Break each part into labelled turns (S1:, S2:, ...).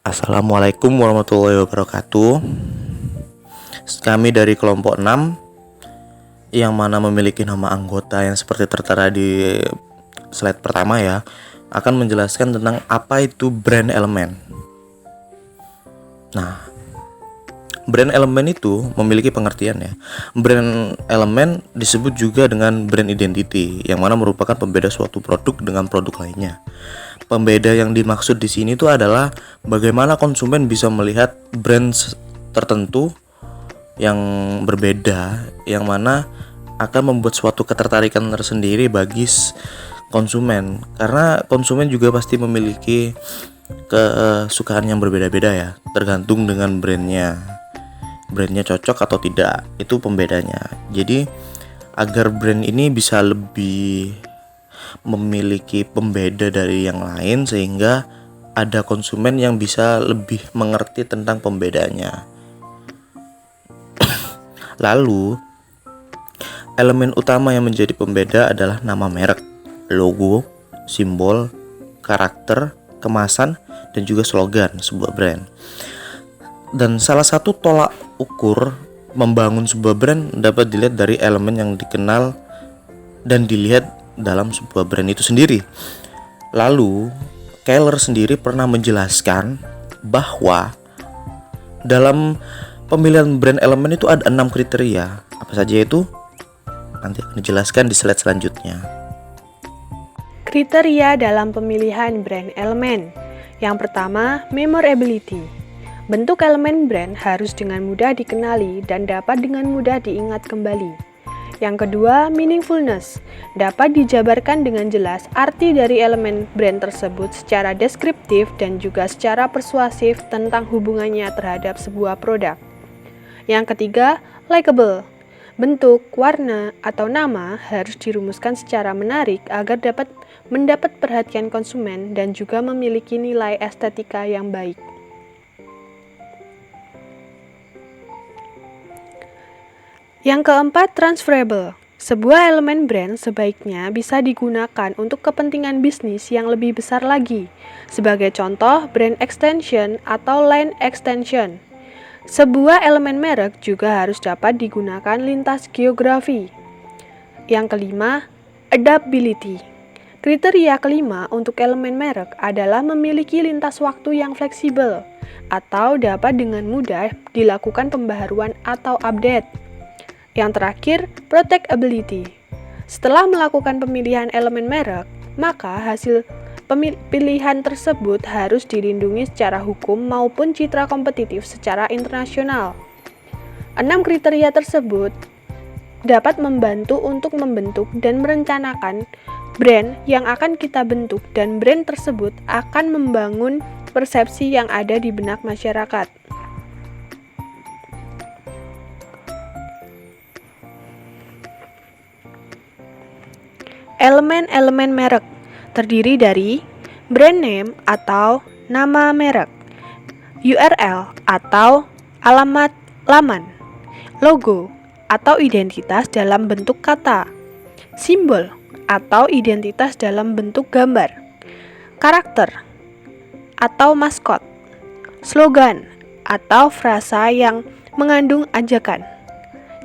S1: Assalamualaikum warahmatullahi wabarakatuh. Kami dari kelompok 6 yang mana memiliki nama anggota yang seperti tertera di slide pertama ya, akan menjelaskan tentang apa itu brand elemen. Nah, brand elemen itu memiliki pengertian ya. Brand elemen disebut juga dengan brand identity, yang mana merupakan pembeda suatu produk dengan produk lainnya. Pembeda yang dimaksud di sini itu adalah bagaimana konsumen bisa melihat brand tertentu yang berbeda, yang mana akan membuat suatu ketertarikan tersendiri bagi konsumen. Karena konsumen juga pasti memiliki kesukaan yang berbeda-beda ya, tergantung dengan brandnya cocok atau tidak, itu pembedanya. Jadi agar brand ini bisa lebih memiliki pembeda dari yang lain, sehingga ada konsumen yang bisa lebih mengerti tentang pembedanya. Lalu elemen utama yang menjadi pembeda adalah nama merek, logo, simbol, karakter, kemasan, dan juga slogan sebuah brand. Dan salah satu tolak ukur membangun sebuah brand dapat dilihat dari elemen yang dikenal dan dilihat dalam sebuah brand itu sendiri. Lalu Keller sendiri pernah menjelaskan bahwa dalam pemilihan brand elemen itu ada 6 kriteria. Apa saja itu? Nanti akan dijelaskan di slide selanjutnya.
S2: Kriteria dalam pemilihan brand elemen. Yang pertama, memorability. Bentuk elemen brand harus dengan mudah dikenali dan dapat dengan mudah diingat kembali. Yang kedua, meaningfulness. Dapat dijabarkan dengan jelas arti dari elemen brand tersebut secara deskriptif dan juga secara persuasif tentang hubungannya terhadap sebuah produk. Yang ketiga, likable. Bentuk, warna, atau nama harus dirumuskan secara menarik agar dapat mendapat perhatian konsumen dan juga memiliki nilai estetika yang baik. Yang keempat, transferable. Sebuah elemen brand sebaiknya bisa digunakan untuk kepentingan bisnis yang lebih besar lagi. Sebagai contoh, brand extension atau line extension. Sebuah elemen merek juga harus dapat digunakan lintas geografi. Yang kelima, adaptability. Kriteria kelima untuk elemen merek adalah memiliki lintas waktu yang fleksibel atau dapat dengan mudah dilakukan pembaharuan atau update. Yang terakhir, protectability. Setelah melakukan pemilihan elemen merek, maka hasil pilihan tersebut harus dilindungi secara hukum maupun citra kompetitif secara internasional. 6 kriteria tersebut dapat membantu untuk membentuk dan merencanakan brand yang akan kita bentuk, dan brand tersebut akan membangun persepsi yang ada di benak masyarakat. Elemen-elemen merek terdiri dari brand name atau nama merek, URL atau alamat laman, logo atau identitas dalam bentuk kata, simbol atau identitas dalam bentuk gambar, karakter atau maskot, slogan atau frasa yang mengandung ajakan,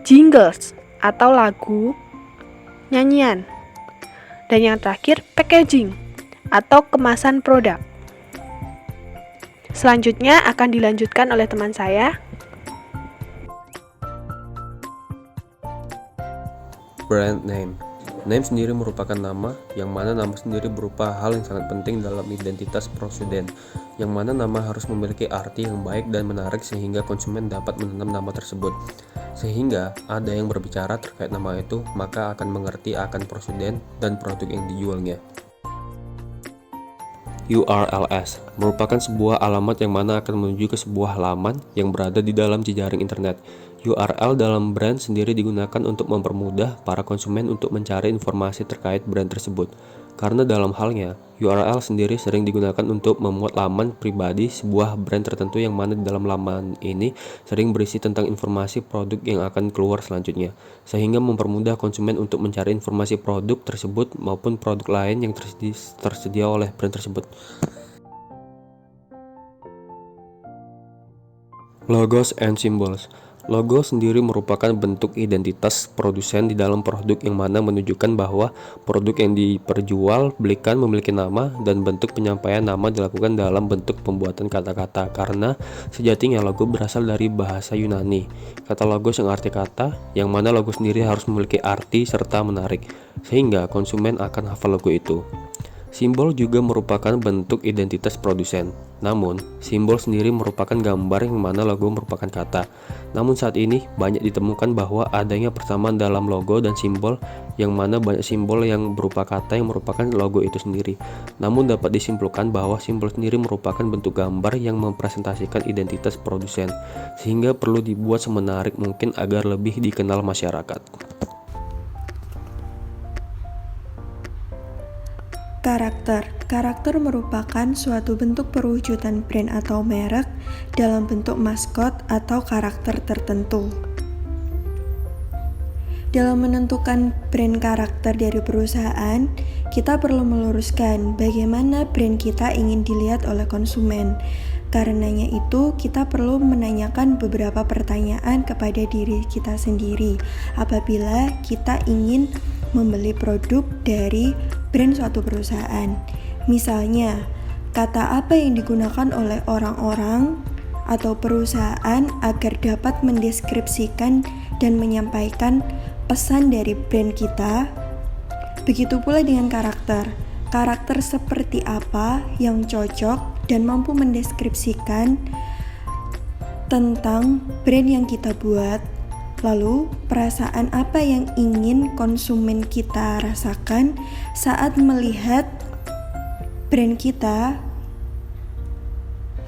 S2: jingles atau lagu, nyanyian. Dan yang terakhir, packaging atau kemasan produk. Selanjutnya akan dilanjutkan oleh teman saya.
S3: Brand name. Name sendiri merupakan nama, yang mana nama sendiri berupa hal yang sangat penting dalam identitas presiden, yang mana nama harus memiliki arti yang baik dan menarik sehingga konsumen dapat menanam nama tersebut. Sehingga ada yang berbicara terkait nama itu, maka akan mengerti akan presiden dan produk yang dijualnya. URLs merupakan sebuah alamat yang mana akan menuju ke sebuah halaman yang berada di dalam jejaring internet. URL dalam brand sendiri digunakan untuk mempermudah para konsumen untuk mencari informasi terkait brand tersebut. Karena dalam halnya, URL sendiri sering digunakan untuk memuat laman pribadi sebuah brand tertentu, yang mana di dalam laman ini sering berisi tentang informasi produk yang akan keluar selanjutnya, sehingga mempermudah konsumen untuk mencari informasi produk tersebut maupun produk lain yang tersedia oleh brand tersebut. Logos and symbols. Logo sendiri merupakan bentuk identitas produsen di dalam produk yang mana menunjukkan bahwa produk yang diperjualbelikan memiliki nama, dan bentuk penyampaian nama dilakukan dalam bentuk pembuatan kata-kata karena sejatinya logo berasal dari bahasa Yunani. Kata logos yang arti kata, yang mana logo sendiri harus memiliki arti serta menarik, sehingga konsumen akan hafal logo itu. Simbol juga merupakan bentuk identitas produsen. Namun, simbol sendiri merupakan gambar yang mana logo merupakan kata. Namun saat ini banyak ditemukan bahwa adanya persamaan dalam logo dan simbol, yang mana banyak simbol yang berupa kata yang merupakan logo itu sendiri. Namun dapat disimpulkan bahwa simbol sendiri merupakan bentuk gambar yang mempresentasikan identitas produsen, sehingga perlu dibuat semenarik mungkin agar lebih dikenal masyarakat.
S4: Karakter merupakan suatu bentuk perwujudan brand atau merek dalam bentuk maskot atau karakter tertentu. Dalam menentukan brand karakter dari perusahaan, kita perlu meluruskan bagaimana brand kita ingin dilihat oleh konsumen. Karenanya itu, kita perlu menanyakan beberapa pertanyaan kepada diri kita sendiri apabila kita ingin membeli produk dari brand suatu perusahaan. Misalnya, kata apa yang digunakan oleh orang-orang atau perusahaan agar dapat mendeskripsikan dan menyampaikan pesan dari brand kita. Begitu pula dengan karakter. Karakter seperti apa yang cocok dan mampu mendeskripsikan tentang brand yang kita buat. Lalu, perasaan apa yang ingin konsumen kita rasakan saat melihat brand kita?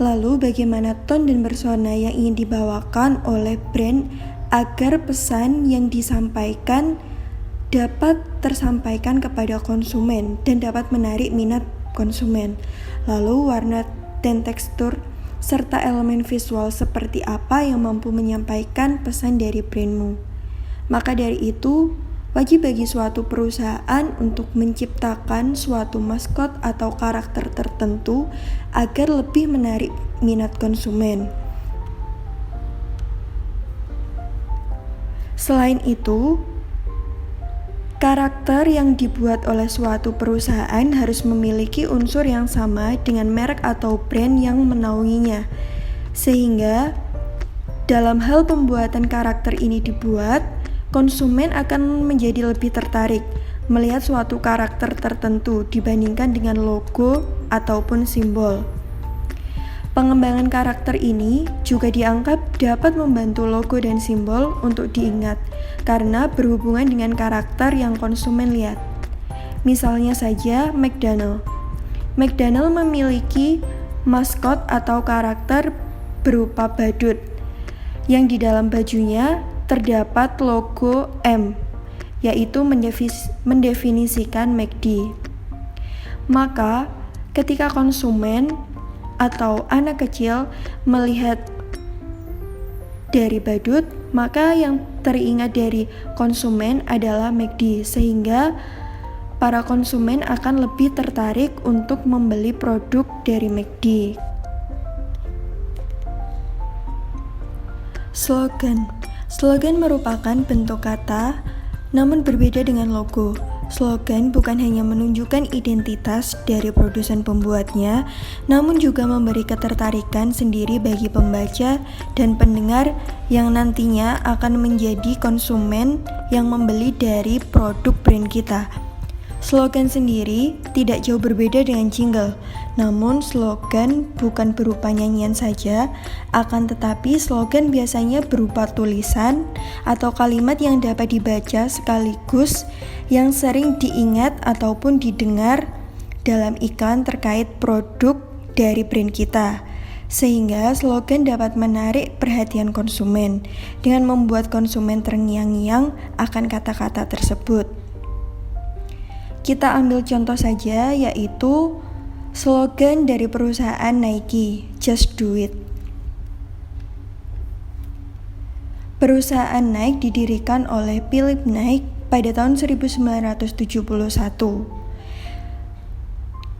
S4: Lalu, bagaimana tone dan persona yang ingin dibawakan oleh brand agar pesan yang disampaikan dapat tersampaikan kepada konsumen dan dapat menarik minat konsumen. Lalu, warna dan tekstur serta elemen visual seperti apa yang mampu menyampaikan pesan dari brandmu. Maka dari itu, wajib bagi suatu perusahaan untuk menciptakan suatu maskot atau karakter tertentu agar lebih menarik minat konsumen. Selain itu, karakter yang dibuat oleh suatu perusahaan harus memiliki unsur yang sama dengan merek atau brand yang menaunginya. Sehingga dalam hal pembuatan karakter ini dibuat, konsumen akan menjadi lebih tertarik melihat suatu karakter tertentu dibandingkan dengan logo ataupun simbol. Pengembangan karakter ini juga dianggap dapat membantu logo dan simbol untuk diingat karena berhubungan dengan karakter yang konsumen lihat. Misalnya saja McDonald. McDonald memiliki maskot atau karakter berupa badut yang di dalam bajunya terdapat logo M, yaitu mendefinisikan McD. Maka ketika konsumen atau anak kecil melihat dari badut, maka yang teringat dari konsumen adalah McD, sehingga para konsumen akan lebih tertarik untuk membeli produk dari McD. Slogan merupakan bentuk kata, namun berbeda dengan logo. Slogan bukan hanya menunjukkan identitas dari produsen pembuatnya, namun juga memberi ketertarikan sendiri bagi pembaca dan pendengar yang nantinya akan menjadi konsumen yang membeli dari produk brand kita. Slogan sendiri tidak jauh berbeda dengan jingle, namun slogan bukan berupa nyanyian saja, akan tetapi slogan biasanya berupa tulisan atau kalimat yang dapat dibaca sekaligus yang sering diingat ataupun didengar dalam iklan terkait produk dari brand kita. Sehingga slogan dapat menarik perhatian konsumen dengan membuat konsumen terngiang-ngiang akan kata-kata tersebut. Kita ambil contoh saja, yaitu slogan dari perusahaan Nike, Just Do It. Perusahaan Nike didirikan oleh Philip Knight pada tahun 1971.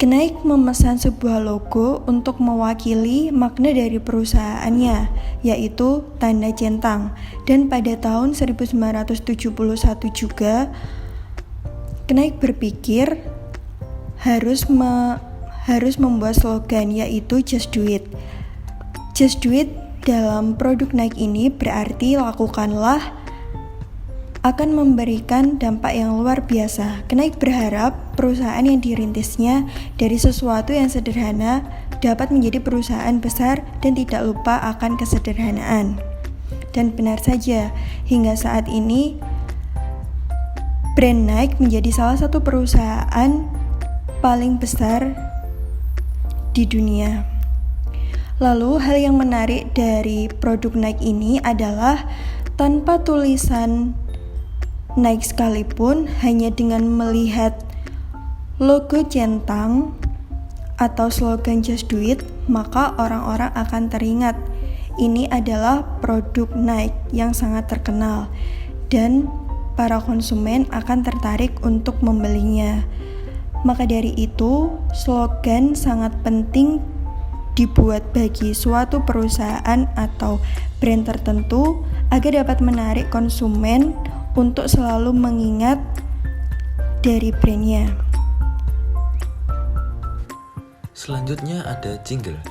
S4: Nike memesan sebuah logo untuk mewakili makna dari perusahaannya, yaitu tanda centang. Dan pada tahun 1971 juga, Nike berpikir harus membuat slogan, yaitu Just Do It. Just Do It dalam produk Nike ini berarti lakukanlah, akan memberikan dampak yang luar biasa. Nike berharap perusahaan yang dirintisnya dari sesuatu yang sederhana dapat menjadi perusahaan besar dan tidak lupa akan kesederhanaan. Dan benar saja, hingga saat ini brand Nike menjadi salah satu perusahaan paling besar di dunia. Lalu hal yang menarik dari produk Nike ini adalah tanpa tulisan Nike sekalipun, hanya dengan melihat logo centang atau slogan Just Do It, maka orang-orang akan teringat ini adalah produk Nike yang sangat terkenal dan para konsumen akan tertarik untuk membelinya. Maka dari itu, slogan sangat penting dibuat bagi suatu perusahaan atau brand tertentu agar dapat menarik konsumen untuk selalu mengingat dari brandnya.
S5: Selanjutnya ada jingle.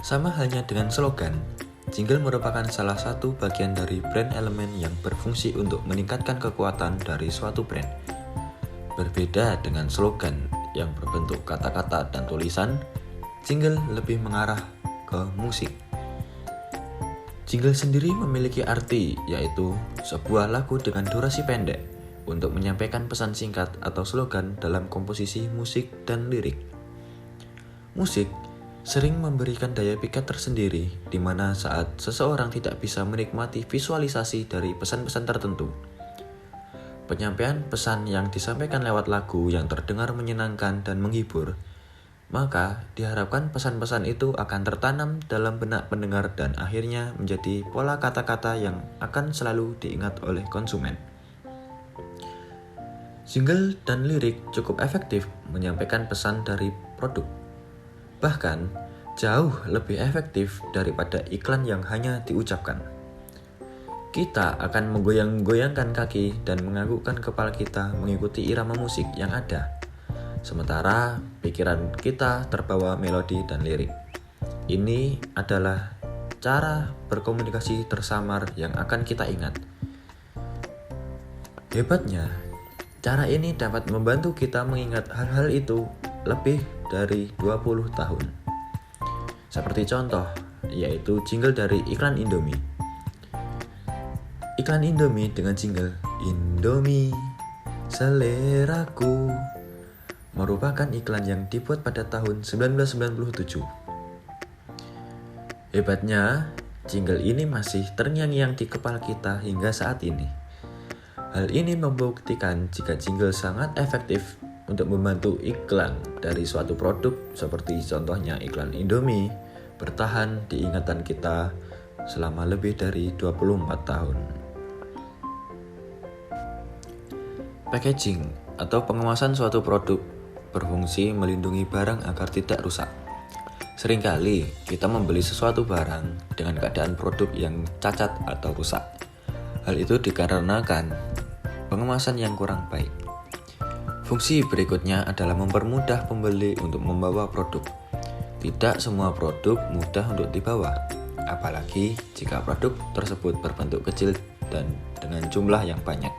S5: Sama halnya dengan slogan, jingle merupakan salah satu bagian dari brand elemen yang berfungsi untuk meningkatkan kekuatan dari suatu brand. Berbeda dengan slogan yang berbentuk kata-kata dan tulisan, jingle lebih mengarah ke musik. Jingle sendiri memiliki arti, yaitu sebuah lagu dengan durasi pendek untuk menyampaikan pesan singkat atau slogan dalam komposisi musik dan lirik. Musik sering memberikan daya pikat tersendiri, di mana saat seseorang tidak bisa menikmati visualisasi dari pesan-pesan tertentu. Penyampaian pesan yang disampaikan lewat lagu yang terdengar menyenangkan dan menghibur, maka diharapkan pesan-pesan itu akan tertanam dalam benak pendengar dan akhirnya menjadi pola kata-kata yang akan selalu diingat oleh konsumen. Jingle dan lirik cukup efektif menyampaikan pesan dari produk. Bahkan, jauh lebih efektif daripada iklan yang hanya diucapkan. Kita akan menggoyang-goyangkan kaki dan menganggukkan kepala kita mengikuti irama musik yang ada. Sementara pikiran kita terbawa melodi dan lirik. Ini adalah cara berkomunikasi tersamar yang akan kita ingat. Hebatnya, cara ini dapat membantu kita mengingat hal-hal itu lebih dari 20 tahun. Seperti contoh, yaitu jingle dari iklan Indomie. Iklan Indomie dengan jingle Indomie seleraku merupakan iklan yang dibuat pada tahun 1997. Hebatnya, jingle ini masih terngiang-ngiang di kepala kita hingga saat ini. Hal ini membuktikan jika jingle sangat efektif untuk membantu iklan dari suatu produk seperti contohnya iklan Indomie bertahan di ingatan kita selama lebih dari 24 tahun. Packaging atau pengemasan suatu produk berfungsi melindungi barang agar tidak rusak. Seringkali kita membeli sesuatu barang dengan keadaan produk yang cacat atau rusak. Hal itu dikarenakan pengemasan yang kurang baik. Fungsi berikutnya adalah mempermudah pembeli untuk membawa produk. Tidak semua produk mudah untuk dibawa, apalagi jika produk tersebut berbentuk kecil dan dengan jumlah yang banyak.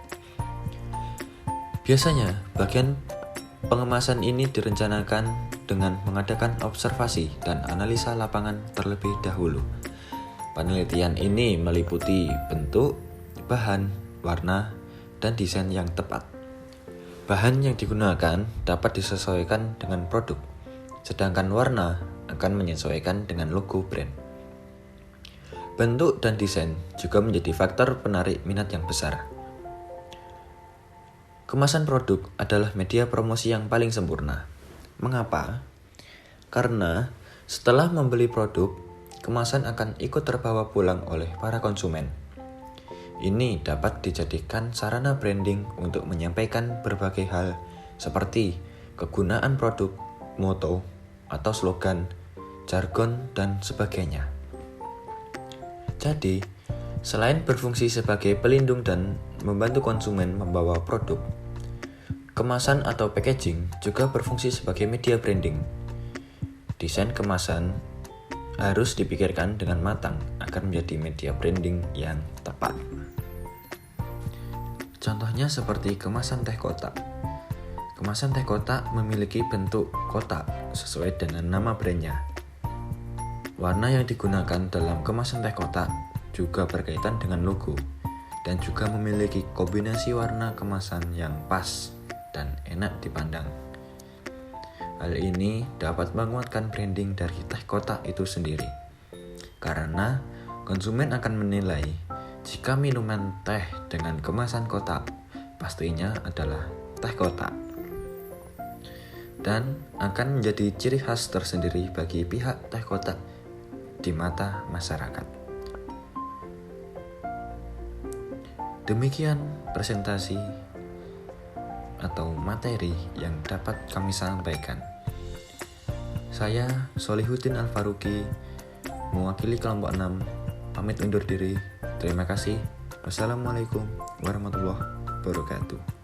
S5: Biasanya, bagian pengemasan ini direncanakan dengan mengadakan observasi dan analisa lapangan terlebih dahulu. Penelitian ini meliputi bentuk, bahan, warna, dan desain yang tepat. Bahan yang digunakan dapat disesuaikan dengan produk, sedangkan warna akan menyesuaikan dengan logo brand. Bentuk dan desain juga menjadi faktor penarik minat yang besar. Kemasan produk adalah media promosi yang paling sempurna. Mengapa? Karena setelah membeli produk, kemasan akan ikut terbawa pulang oleh para konsumen. Ini dapat dijadikan sarana branding untuk menyampaikan berbagai hal seperti kegunaan produk, moto atau slogan, jargon, dan sebagainya. Jadi, selain berfungsi sebagai pelindung dan membantu konsumen membawa produk, kemasan atau packaging juga berfungsi sebagai media branding. Desain kemasan harus dipikirkan dengan matang agar menjadi media branding yang tepat. Contohnya seperti kemasan teh kotak. Kemasan teh kotak memiliki bentuk kotak sesuai dengan nama brandnya. Warna yang digunakan dalam kemasan teh kotak juga berkaitan dengan logo dan juga memiliki kombinasi warna kemasan yang pas dan enak dipandang. Hal ini dapat menguatkan branding dari teh kotak itu sendiri, karena konsumen akan menilai jika minuman teh dengan kemasan kotak pastinya adalah teh kotak, dan akan menjadi ciri khas tersendiri bagi pihak teh kotak di mata masyarakat. Demikian presentasi atau materi yang dapat kami sampaikan. Saya Solihuddin Al-Faruqi, mewakili kelompok 6, pamit undur diri. Terima kasih. Wassalamualaikum warahmatullahi wabarakatuh.